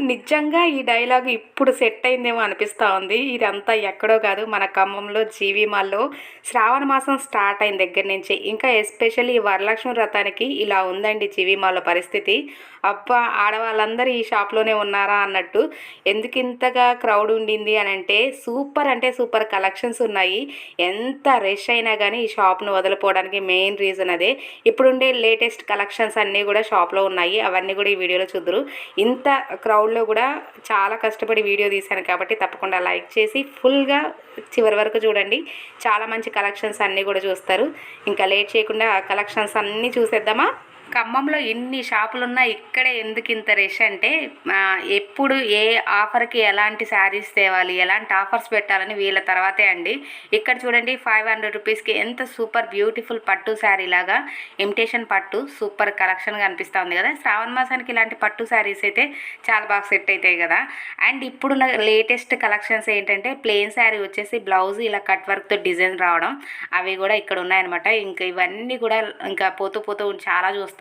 నిజంగా ఈ డైలాగ్ ఇప్పుడు సెట్ అయిందేమో అనిపిస్తూ ఉంది. ఇదంతా ఎక్కడో కాదు, మన ఖమ్మంలో జీవీ మాల్‌లో శ్రావణ మాసం స్టార్ట్ అయిన దగ్గర నుంచి ఇంకా ఎస్పెషల్లీ ఈ వరలక్ష్మి వ్రతానికి ఇలా ఉందండి జీవీ మాల్‌లో పరిస్థితి. అబ్బా! ఆడవాళ్ళందరూ ఈ షాప్‌లోనే ఉన్నారా అన్నట్టు. ఎందుకింతగా క్రౌడ్ ఉండింది అనంటే అంటే సూపర్ కలెక్షన్స్ ఉన్నాయి. ఎంత రష్ అయినా గానీ ఈ షాప్‌ను వదలపోవడానికి మెయిన్ రీజన్ అదే. ఇప్పుడుండే లేటెస్ట్ కలెక్షన్స్ అన్నీ కూడా షాప్‌లో ఉన్నాయి. అవన్నీ కూడా ఈ వీడియోలో చూద్దురు. ఇంత క్రౌడ్లో కూడా చాలా కష్టపడి వీడియో తీశాను కాబట్టి తప్పకుండా లైక్ చేసి ఫుల్గా చివరి వరకు చూడండి. చాలా మంచి కలెక్షన్స్ అన్నీ కూడా చూస్తారు. ఇంకా లేట్ చేయకుండా కలెక్షన్స్ అన్నీ చూసేద్దామా. ఖమ్మంలో ఎన్ని షాపులున్నా ఇక్కడే ఎందుకు ఇంత రష్ అంటే ఎప్పుడు ఏ ఆఫర్కి ఎలాంటి శారీస్ తేవాలి, ఎలాంటి ఆఫర్స్ పెట్టాలని వీళ్ళ తర్వాతే అండి. ఇక్కడ చూడండి 500 రూపీస్కి ఎంత సూపర్ బ్యూటిఫుల్ పట్టు శారీ లాగా ఇమిటేషన్ పట్టు సూపర్ కలెక్షన్గా అనిపిస్తూ ఉంది కదా. శ్రావణ మాసానికి ఇలాంటి పట్టు శారీస్ అయితే చాలా బాగా సెట్ అవుతాయి కదా. అండ్ ఇప్పుడున్న లేటెస్ట్ కలెక్షన్స్ ఏంటంటే ప్లెయిన్ శారీ వచ్చేసి బ్లౌజ్ ఇలా కట్ వర్క్తో డిజైన్ రావడం, అవి కూడా ఇక్కడ ఉన్నాయన్నమాట. ఇంకా ఇవన్నీ కూడా ఇంకా పోతూ చాలా చూస్తాం.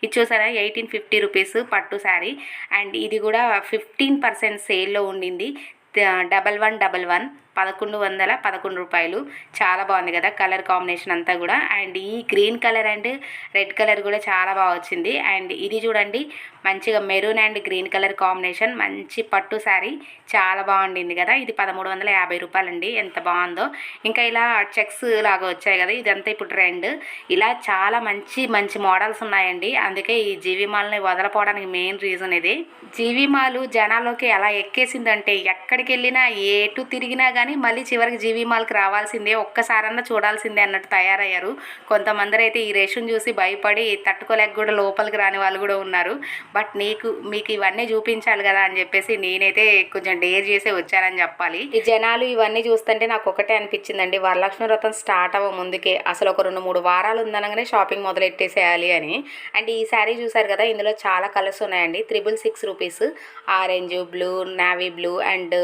ఇది చూసారా 1850 రూపీస్ పట్టు శారీ. అండ్ ఇది కూడా 15% సేల్లో ఉండింది. 1111 1111 రూపాయలు. చాలా బాగుంది కదా కలర్ కాంబినేషన్ అంతా కూడా. అండ్ ఈ green colour and red colour కూడా చాలా బాగా వచ్చింది. అండ్ ఇది చూడండి మంచిగా maroon and green colour combination మంచి పట్టు శారీ చాలా బాగుండింది కదా. ఇది 1350 రూపాయలండి. ఎంత బాగుందో. ఇంకా ఇలా చెక్స్ లాగా వచ్చాయి కదా, ఇదంతా ఇప్పుడు ట్రెండ్. ఇలా చాలా మంచి మోడల్స్ ఉన్నాయండి. అందుకే ఈ జీవీ మాల్ని వదలపోవడానికి మెయిన్ రీజన్ ఇది. జీవీ మాల్ జనాల్లోకి ఎలా ఎక్కేసిందంటే ఎక్కడికి వెళ్ళినా ఎటు తిరిగినా కానీ మళ్ళీ చివరికి జీవీ మాల్కి రావాల్సిందే, ఒక్కసారన్నా చూడాల్సిందే అన్నట్టు తయారయ్యారు. కొంతమంది అయితే ఈ రేషన్ చూసి భయపడి తట్టుకోలేక కూడా లోపలికి రాని వాళ్ళు కూడా ఉన్నారు. బట్ మీకు ఇవన్నీ చూపించాలి కదా అని చెప్పేసి నేనైతే కొంచెం డేర్ చేసే వచ్చానని చెప్పాలి. ఈ జనాలు ఇవన్నీ చూస్తుంటే నాకు ఒకటే అనిపించిందండి, వరలక్ష్మి వ్రతం స్టార్ట్ అవ్వ ముందుకే అసలు ఒక 2-3 వారాలు ఉందనగానే షాపింగ్ మొదలెట్టేసేయాలి అని. అండ్ ఈ శారీ చూసారు కదా, ఇందులో చాలా కలర్స్ ఉన్నాయండి. 666 rupees. Orange, blue, navy blue and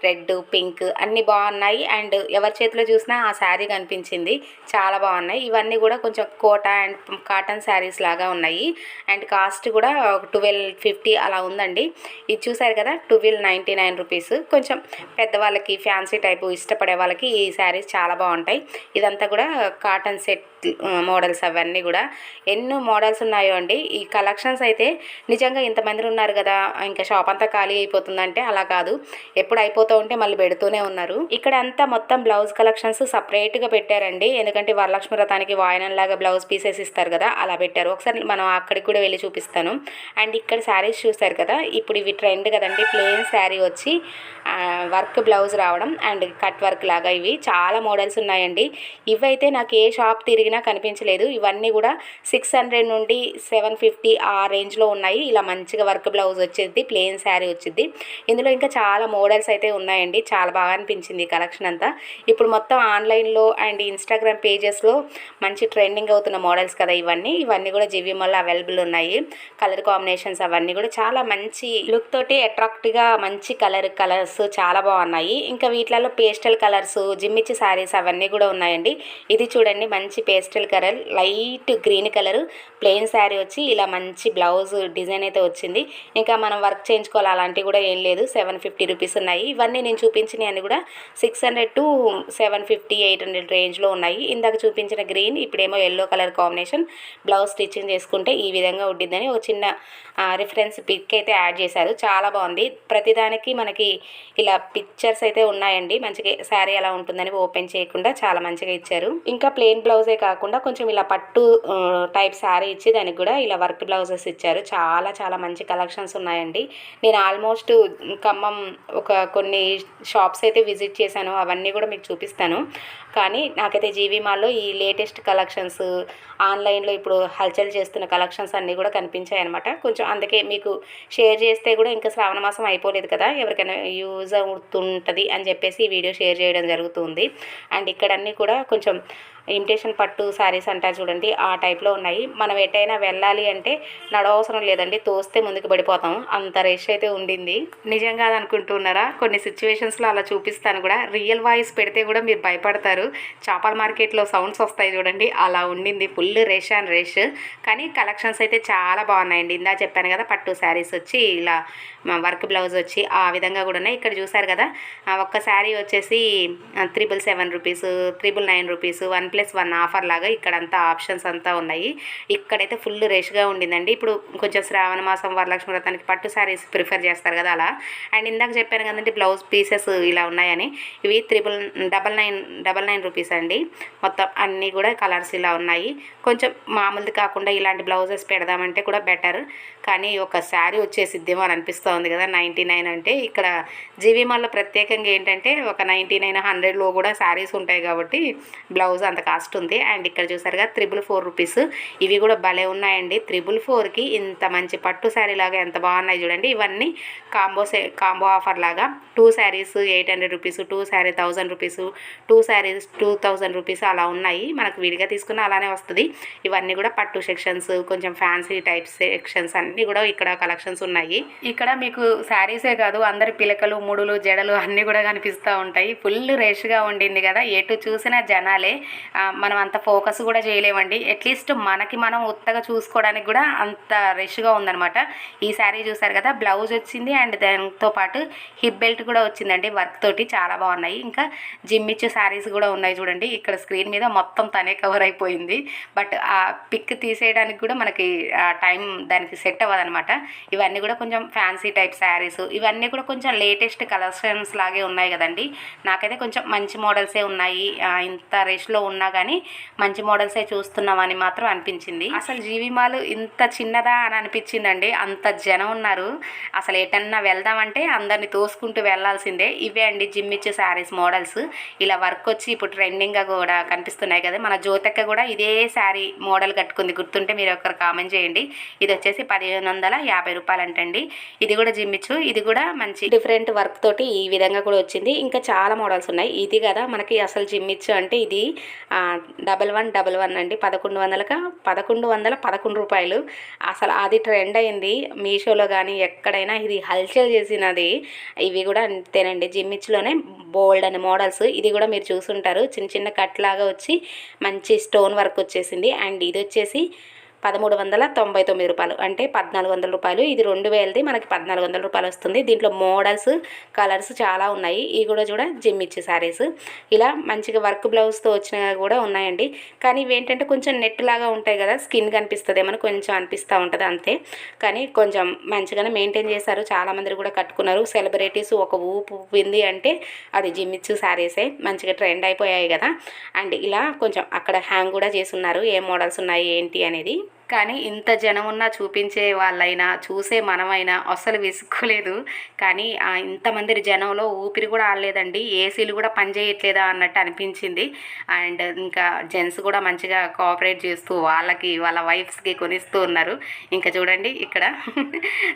red, pink అన్నీ బాగున్నాయి. అండ్ ఎవరి చేతిలో చూసినా ఆ శారీ కనిపించింది. చాలా బాగున్నాయి. ఇవన్నీ కూడా కొంచెం కోటా అండ్ కాటన్ శారీస్ లాగా ఉన్నాయి. అండ్ కాస్ట్ కూడా 1250 అలా ఉందండి. ఇది చూసారు కదా 1299 రూపీస్. కొంచెం పెద్దవాళ్ళకి ఫ్యాన్సీ టైపు ఇష్టపడే వాళ్ళకి ఈ శారీస్ చాలా బాగుంటాయి. ఇదంతా కూడా కాటన్ సెట్ మోడల్స్ అవన్నీ కూడా ఎన్నో మోడల్స్ ఉన్నాయో అండి. ఈ కలెక్షన్స్ అయితే నిజంగా ఇంతమంది ఉన్నారు కదా ఇంకా షాప్ అంతా ఖాళీ అయిపోతుందంటే అలా కాదు, ఎప్పుడు అయిపోతూ ఉంటే మళ్ళీ పెడుతూనే ఉన్నారు. ఇక్కడ అంతా మొత్తం బ్లౌజ్ కలెక్షన్స్ సపరేట్గా పెట్టారండి. ఎందుకంటే వరలక్ష్మి వ్రతానికి వాయనంలాగా బ్లౌజ్ పీసెస్ ఇస్తారు కదా, అలా పెట్టారు. ఒకసారి మనం అక్కడికి కూడా వెళ్ళి చూపిస్తాను. అండ్ ఇక్కడ శారీస్ చూస్తారు కదా, ఇప్పుడు ఇవి ట్రెండ్ కదండి. ప్లెయిన్ శారీ వచ్చి వర్క్ బ్లౌజ్ రావడం అండ్ కట్ వర్క్ లాగా ఇవి చాలా మోడల్స్ ఉన్నాయండి. ఇవైతే నాకు ఏ షాప్ తిరిగినా కనిపించలేదు. ఇవన్నీ కూడా 600 నుండి 750 ఆ రేంజ్లో ఉన్నాయి. ఇలా మంచిగా వర్క్ బ్లౌజ్ వచ్చేది, ప్లెయిన్ శారీ వచ్చింది. ఇందులో ఇంకా చాలా మోడల్స్ అయితే ఉన్నాయండి. చాలా బాగా అనిపించింది కలెక్షన్ అంతా. ఇప్పుడు మొత్తం ఆన్లైన్లో అండ్ ఇన్స్టాగ్రామ్ పేజెస్లో మంచి ట్రెండింగ్ అవుతున్న మోడల్స్ కదా ఇవన్నీ కూడా జీవీ మాల్లో అవైలబుల్ ఉన్నాయి. కలర్ కాంబినేషన్స్ అవన్నీ కూడా చాలా మంచి లుక్ తోటి అట్రాక్టివ్గా మంచి కలర్స్ చాలా బాగున్నాయి. ఇంకా వీటిలలో పేస్టల్ కలర్స్, జిమ్మిచ్చి శారీస్ అవన్నీ కూడా ఉన్నాయండి. ఇది చూడండి మంచి pastel colour, light green colour plain sari వచ్చి ఇలా మంచి బ్లౌజ్ డిజైన్ అయితే వచ్చింది. ఇంకా మనం వర్క్ చేయించుకోవాలి అలాంటివి కూడా ఏం లేదు. 750 రూపీస్ ఉన్నాయి. ఇవన్నీ నేను చూపించినవి అన్నీ కూడా 600 to 750, 800 రేంజ్లో ఉన్నాయి. ఇందాక చూపించిన గ్రీన్, ఇప్పుడేమో yellow colour combination. Blouse stitching చేసుకుంటే ఈ విధంగా ఉండిద్దని ఒక చిన్న రిఫరెన్స్ పిక్ అయితే యాడ్ చేశారు. చాలా బాగుంది. ప్రతిదానికి మనకి ఇలా పిక్చర్స్ అయితే ఉన్నాయండి. మంచిగా శారీ ఎలా ఉంటుందని ఓపెన్ చేయకుండా చాలా మంచిగా ఇచ్చారు. ఇంకా ప్లెయిన్ బ్లౌజే కాకుండా కొంచెం ఇలా పట్టు టైప్ శారీ ఇచ్చి దానికి కూడా ఇలా వర్క్ బ్లౌజెస్ ఇచ్చారు. చాలా మంచి కలెక్షన్స్ ఉన్నాయండి. నేను ఆల్మోస్ట్ ఖమ్మం కొన్ని షాప్స్ అయితే విజిట్ చేశాను. అవన్నీ కూడా మీకు చూపిస్తాను. కానీ నాకైతే జీవీ మాల్లో ఈ లేటెస్ట్ కలెక్షన్స్, ఆన్లైన్లో ఇప్పుడు హల్చల్ చేస్తున్న కలెక్షన్స్ అన్నీ కూడా కనిపించాయి అనమాట. కొంచెం అందుకే మీకు షేర్ చేస్తే కూడా ఇంకా శ్రావణ మాసం అయిపోలేదు కదా, ఎవరికైనా యూజ్ అవుతుంటుంది అని చెప్పేసి ఈ వీడియో షేర్ చేయడం జరుగుతుంది. అండ్ ఇక్కడ అన్నీ కూడా కొంచెం ఇమిటేషన్ పట్టు శారీస్ అంటారు చూడండి, ఆ టైప్లో ఉన్నాయి. మనం ఎటైనా వెళ్ళాలి అంటే నడవసరం లేదండి, తోస్తే ముందుకు పడిపోతాం, అంత రష్ అయితే ఉండింది. నిజం కాదనుకుంటున్నారా? కొన్ని సిచ్యువేషన్స్లో అలా చూపిస్తాను కూడా, రియల్ వాయిస్ పెడితే కూడా మీరు భయపడతారు. చేపల మార్కెట్లో సౌండ్స్ వస్తాయి చూడండి, అలా ఉండింది. Full rush and rush. కానీ కలెక్షన్స్ అయితే చాలా బాగున్నాయండి. ఇందా చెప్పాను కదా, పట్టు శారీస్ వచ్చి ఇలా వర్క్ బ్లౌజ్ వచ్చి ఆ విధంగా కూడా ఉన్నాయి. ఇక్కడ చూసారు కదా, ఒక్క శారీ వచ్చేసి 777 రూపీస్, 999 రూపీస్, 1+1 ఆఫర్ లాగా ఇక్కడంతా ఆప్షన్స్ అంతా ఉన్నాయి. ఇక్కడైతే ఫుల్ రష్గా ఉండిందండి. ఇప్పుడు కొంచెం శ్రావణ మాసం వరలక్ష్మి వ్రతానికి పట్టు శారీస్ ప్రిఫర్ చేస్తారు కదా, అలా. అండ్ ఇందాక చెప్పాను కదండి బ్లౌజ్ పీసెస్ ఇలా ఉన్నాయని, ఇవి 999 రూపీస్ అండి. మొత్తం అన్నీ కూడా కలర్స్ ఇలా ఉన్నాయి. కొంచెం మామూలుది కాకుండా ఇలాంటి బ్లౌజెస్ పెడదామంటే కూడా బెటర్, కానీ ఒక శారీ వచ్చేసిద్దేమో అని అనిపిస్తుంది కదా 99 అంటే. ఇక్కడ జీవీ మాల్లో ప్రత్యేకంగా ఏంటంటే ఒక 99, 100లో కూడా శారీస్ ఉంటాయి కాబట్టి బ్లౌజ్ అంత కాస్ట్ ఉంది. అండ్ ఇక్కడ చూసారుగా 444 రూపీస్, ఇవి కూడా భలే ఉన్నాయండి. 444కి ఇంత మంచి పట్టు శారీ లాగా ఎంత బాగున్నాయి చూడండి. ఇవన్నీ కాంబో ఆఫర్ లాగా 2 saris 800 rupees, 2 sari 1000 rupees, 2 saris 2000 rupees అలా ఉన్నాయి. మనకు విడిగా తీసుకున్న అలానే వస్తుంది. ఇవన్నీ కూడా పట్టు సెక్షన్స్, కొంచెం ఫ్యాన్సీ టైప్ సెక్షన్స్ అన్నీ కూడా ఇక్కడ కలెక్షన్స్ ఉన్నాయి. ఇక్కడ మీకు శారీసే కాదు, అందరి పిలకలు, ముడులు, జడలు అన్నీ కూడా కనిపిస్తూ ఉంటాయి. ఫుల్ రష్గా ఉండింది కదా, ఎటు చూసినా జనాలే. మనం అంత ఫోకస్ కూడా చేయలేమండి. అట్లీస్ట్ మనకి మనం ఉత్తగా చూసుకోవడానికి కూడా అంత రష్గా ఉందనమాట. ఈ శారీ చూసారు కదా, బ్లౌజ్ వచ్చింది అండ్ దాంతో పాటు హిప్ బెల్ట్ కూడా వచ్చిందండి, వర్క్ తోటి చాలా బాగున్నాయి. ఇంకా జిమ్మిచ్చు శారీస్ కూడా ఉన్నాయి చూడండి. ఇక్కడ స్క్రీన్ మీద మొత్తం తనే కవర్ అయిపోయింది. బట్ ఆ పిక్ తీసేయడానికి కూడా మనకి టైం దానికి సెట్ అవ్వదనమాట. ఇవన్నీ కూడా కొంచెం ఫ్యాన్సీ టైప్ శారీస్, ఇవన్నీ కూడా కొంచెం లేటెస్ట్ కలెక్షన్స్ లాగే ఉన్నాయి కదండి. నాకైతే కొంచెం మంచి మోడల్సే ఉన్నాయి. ఇంత రేష్లో ఉన్నా కానీ మంచి మోడల్సే చూస్తున్నామని మాత్రం అనిపించింది. అసలు జీవీ మాల్ ఇంత చిన్నదా అని అనిపించిందండి, అంత జనం ఉన్నారు. అసలు ఎటన్నా వెళ్దామంటే అందరిని తోసుకుంటూ వెళ్ళాల్సిందే. ఇవే అండి జిమ్మిచ్చు శారీస్ మోడల్స్. ఇలా వర్క్ వచ్చి ఇప్పుడు ట్రెండింగ్గా కూడా కనిపిస్తున్నాయి కదా. మన జ్యోతక్క కూడా ఇదే శారీ మోడల్ కట్టుకుంది, గుర్తుంటే మీరు ఒకరు కామెంట్ చేయండి. ఇది వచ్చేసి 1550 రూపాయలు అంటండి. ఇది కూడా జిమ్మిచ్చు, ఇది కూడా మంచి డిఫరెంట్ వర్క్ తోటి ఈ విధంగా కూడా వచ్చింది. ఇంకా చాలా మోడల్స్ ఉన్నాయి. ఇది కదా మనకి అసలు జిమ్మిచ్చు అంటే, ఇది 1111 అండి, 1111 రూపాయలు. అసలు అది ట్రెండ్ అయింది మీషోలో కానీ ఎక్కడైనా, ఇది హల్చల్ చేసినది. ఇవి కూడా అంతేనండి, జిమ్మిచ్చులోనే బోల్డ్ అనే మోడల్స్. ఇది కూడా మీరు చూసుంటారు, చిన్న చిన్న కట్ లాగా వచ్చి మంచి స్టోన్ వర్క్ వచ్చేసింది. అండ్ ఇది వచ్చేసి 1399 రూపాయలు, అంటే 1400 రూపాయలు. ఇది 2000ది, మనకి 1400 రూపాయలు వస్తుంది. దీంట్లో మోడల్స్, కలర్స్ చాలా ఉన్నాయి. ఇవి కూడా జిమ్మిచ్చు శారీస్. ఇలా మంచిగా వర్క్ బ్లౌజ్తో వచ్చినవి కూడా ఉన్నాయండి. కానీ ఇవి ఏంటంటే కొంచెం నెట్ లాగా ఉంటాయి కదా, స్కిన్ కనిపిస్తుంది ఏమని కొంచెం అనిపిస్తూ ఉంటుంది అంతే. కానీ కొంచెం మంచిగానే మెయింటైన్ చేశారు, చాలామంది కూడా కట్టుకున్నారు. సెలబ్రిటీస్ ఒక ఊపు ఊపింది అంటే అది జిమ్మిచ్చు శారీసే, మంచిగా ట్రెండ్ అయిపోయాయి కదా. అండ్ ఇలా కొంచెం అక్కడ హ్యాంగ్ కూడా చేసున్నారు ఏ మోడల్స్ ఉన్నాయి ఏంటి అనేది. కానీ ఇంత జనం ఉన్నా చూపించే వాళ్ళైనా చూసే మనమైనా అస్సలు విసుక్కోలేదు. కానీ ఇంతమంది జనంలో ఊపిరి కూడా ఆడలేదండి, ఏసీలు కూడా పనిచేయట్లేదా అన్నట్టు అనిపించింది. అండ్ ఇంకా జెంట్స్ కూడా మంచిగా కోఆపరేట్ చేస్తూ వాళ్ళకి వాళ్ళ వైఫ్స్కి కొనిస్తూ ఉన్నారు. ఇంకా చూడండి ఇక్కడ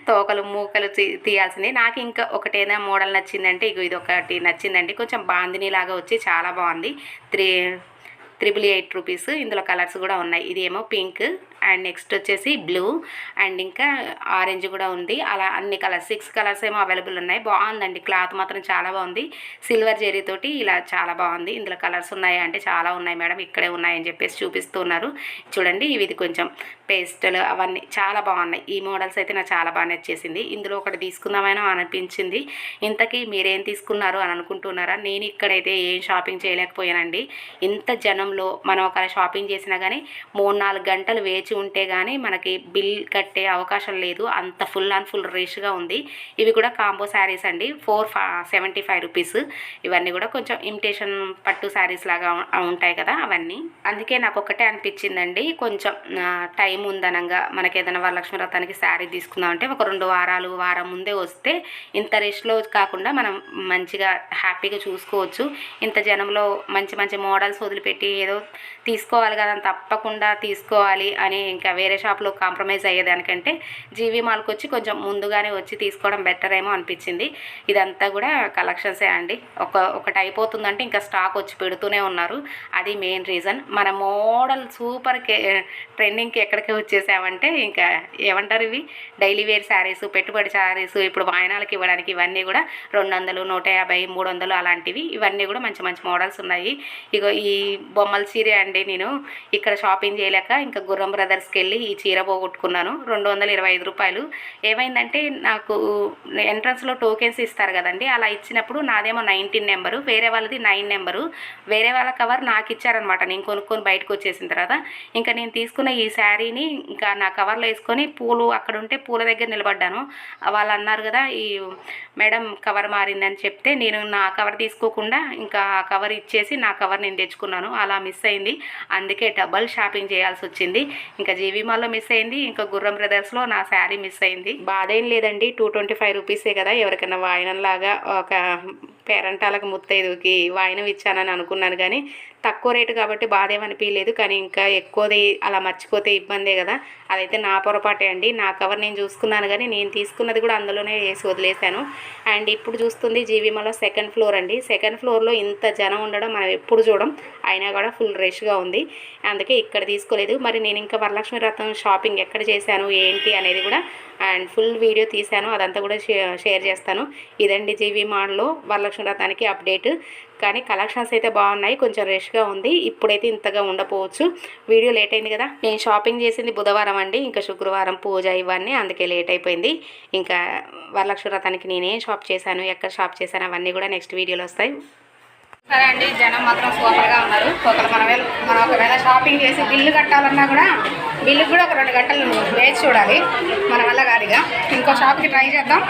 తోకలు మూకలు తీయాల్సింది. నాకు ఇంకా ఒకటేనా మోడల్ నచ్చిందంటే ఇది ఒకటి నచ్చిందండి, కొంచెం బాందిని లాగా వచ్చి చాలా బాగుంది. 388 రూపీస్. ఇందులో కలర్స్ కూడా ఉన్నాయి. ఇది ఏమో పింక్ అండ్ నెక్స్ట్ వచ్చేసి బ్లూ అండ్ ఇంకా ఆరెంజ్ కూడా ఉంది. అలా అన్ని కలర్స్ 6 కలర్స్ ఏమో అవైలబుల్ ఉన్నాయి. బాగుందండి, క్లాత్ మాత్రం చాలా బాగుంది. సిల్వర్ జెరీతోటి ఇలా చాలా బాగుంది. ఇందులో కలర్స్ ఉన్నాయి అంటే చాలా ఉన్నాయి మేడం, ఇక్కడే ఉన్నాయని చెప్పేసి చూపిస్తున్నారు చూడండి. ఇది కొంచెం పేస్టల్ అవన్నీ చాలా బాగున్నాయి. ఈ మోడల్స్ అయితే నాకు చాలా బాగా నచ్చేసింది. ఇందులో ఒకటి తీసుకుందామైనా అనిపించింది. ఇంతకీ మీరేం తీసుకున్నారు అని అనుకుంటున్నారా? నేను ఇక్కడైతే ఏం షాపింగ్ చేయలేకపోయానండి. ఇంత జనంలో మనం ఒక షాపింగ్ చేసినా కానీ 3-4 గంటలు వేచి ఉంటే కానీ మనకి బిల్ కట్టే అవకాశం లేదు, అంత ఫుల్ అండ్ ఫుల్ రష్గా ఉంది. ఇవి కూడా కాంబో శారీస్ అండి, 475 రూపీస్. ఇవన్నీ కూడా కొంచెం ఇమిటేషన్ పట్టు శారీస్ లాగా ఉంటాయి కదా అవన్నీ. అందుకే నాకు ఒకటే అనిపించిందండి, కొంచెం టైం ఉందనంగా మనకి ఏదైనా వరలక్ష్మి వ్రతానికి శారీ తీసుకుందామంటే ఒక 2 వారాలు వారం ముందే వస్తే ఇంత రష్లో కాకుండా మనం మంచిగా హ్యాపీగా చూసుకోవచ్చు. ఇంత జనంలో మంచి మంచి మోడల్స్ వదిలిపెట్టి ఏదో తీసుకోవాలి కదా తప్పకుండా తీసుకోవాలి అని ఇంకా వేరే షాప్లో కాంప్రమైజ్ అయ్యేదానికంటే జీవీ మాల్కి వచ్చి కొంచెం ముందుగానే వచ్చి తీసుకోవడం బెటర్ ఏమో అనిపించింది. ఇదంతా కూడా కలెక్షన్సే అండి. ఒకటి అయిపోతుందంటే ఇంకా స్టాక్ వచ్చి పెడుతూనే ఉన్నారు. అది మెయిన్ రీజన్. మన మోడల్ సూపర్ ట్రెండింగ్కి ఎక్కడికి వచ్చేసామంటే ఇంకా ఏమంటారు, ఇవి డైలీ వేర్ శారీస్, పెట్టుబడి శారీస్, ఇప్పుడు వాయనాలకి ఇవ్వడానికి ఇవన్నీ కూడా 200, 150, 300 అలాంటివి. ఇవన్నీ కూడా మంచి మంచి మోడల్స్ ఉన్నాయి. ఇగో ఈ బొమ్మల చీర అండి. నేను ఇక్కడ షాపింగ్ చేయలేక ఇంకా గుర్రం బ్రదర్స్కి వెళ్ళి ఈ చీర పోగొట్టుకున్నాను. 225 రూపాయలు. ఏమైందంటే నాకు ఎంట్రన్స్లో టోకెన్స్ ఇస్తారు కదండి, అలా ఇచ్చినప్పుడు నాదేమో 19 నెంబరు, వేరే వాళ్ళది 9 నెంబరు. వేరే వాళ్ళ కవర్ నాకు ఇచ్చారనమాట. నేను కొనుక్కొని బయటకు వచ్చేసిన తర్వాత ఇంకా నేను తీసుకున్న ఈ శారీని ఇంకా నా కవర్లో వేసుకొని పూలు అక్కడ ఉంటే పూల దగ్గర నిలబడ్డాను. వాళ్ళు అన్నారు కదా ఈ మేడం కవర్ మారిందని చెప్తే నేను నా కవర్ తీసుకోకుండా ఇంకా ఆ కవర్ ఇచ్చేసి నా కవర్ నేను తెచ్చుకున్నాను. అలా మిస్ అయింది. అందుకే డబల్ షాపింగ్ చేయాల్సి వచ్చింది. ఇంకా జీవీ మాల్లో మిస్ అయింది, ఇంకా గుర్రం బ్రదర్స్లో నా శారీ మిస్ అయింది. బాధ ఏం లేదండి, 225 రూపీసే కదా. ఎవరికైనా వాయినంలాగా ఒక పేరంటాలకు ముత్తైదుకి వాయినం ఇచ్చానని అనుకున్నాను, కానీ తక్కువ రేటు కాబట్టి బాధ ఏమనిపించలేదు. కానీ ఇంకా ఎక్కువది అలా మర్చిపోతే ఇబ్బందే కదా. అదైతే నా పొరపాటే అండి. నా కవర్ నేను చూసుకున్నాను, కానీ నేను తీసుకున్నది కూడా అందులోనే వేసి వదిలేశాను. అండ్ ఇప్పుడు చూస్తుంది జీవీ మాల్లో 2nd ఫ్లోర్ అండి. 2nd ఫ్లోర్లో ఇంత జనం ఉండడం మనం ఎప్పుడు చూడం, అయినా కూడా ఫుల్ రష్గా ఉంది. అందుకే ఇక్కడ తీసుకోలేదు. మరి నేను ఇంకా వరలక్ష్మి వ్రతం షాపింగ్ ఎక్కడ చేశాను ఏంటి అనేది కూడా అండ్ ఫుల్ వీడియో తీశాను, అదంతా కూడా షేర్ చేస్తాను. ఇదండి జీవీ మాల్లో వరలక్ష్మి వ్రతానికి అప్డేట్. కానీ కలెక్షన్స్ అయితే బాగున్నాయి, కొంచెం రష్గా ఉంది. ఇప్పుడైతే ఇంతగా ఉండకపోవచ్చు, వీడియో లేట్ అయింది కదా. నేను షాపింగ్ చేసింది బుధవారం అండి, ఇంకా శుక్రవారం పూజ ఇవన్నీ, అందుకే లేట్ అయిపోయింది. ఇంకా వరలక్ష్మి వ్రతానికి నేనేం షాప్ చేశాను, ఎక్కడ షాప్ చేశాను అవన్నీ కూడా నెక్స్ట్ వీడియోలో వస్తాయి. సరే అండి, జనం మాత్రం సూపర్గా ఉన్నారు. మనం ఒకవేళ షాపింగ్ చేసి బిల్లు కట్టాలన్నా కూడా బిల్లుకి కూడా ఒక 2 గంటలు వేచి చూడాలి. మన వల్ల కాదు. ఇక ఇంకో షాప్కి ట్రై చేద్దాం.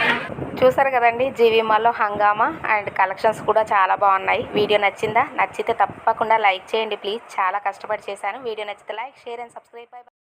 చూసారు కదండి జీవీ మాల్లో హంగామా అండ్ కలెక్షన్స్ కూడా చాలా బాగున్నాయి. వీడియో నచ్చిందా? నచ్చితే తప్పకుండా లైక్ చేయండి ప్లీజ్. చాలా కష్టపడి చేశాను. వీడియో నచ్చితే లైక్, షేర్ అండ్ సబ్స్క్రైబ్.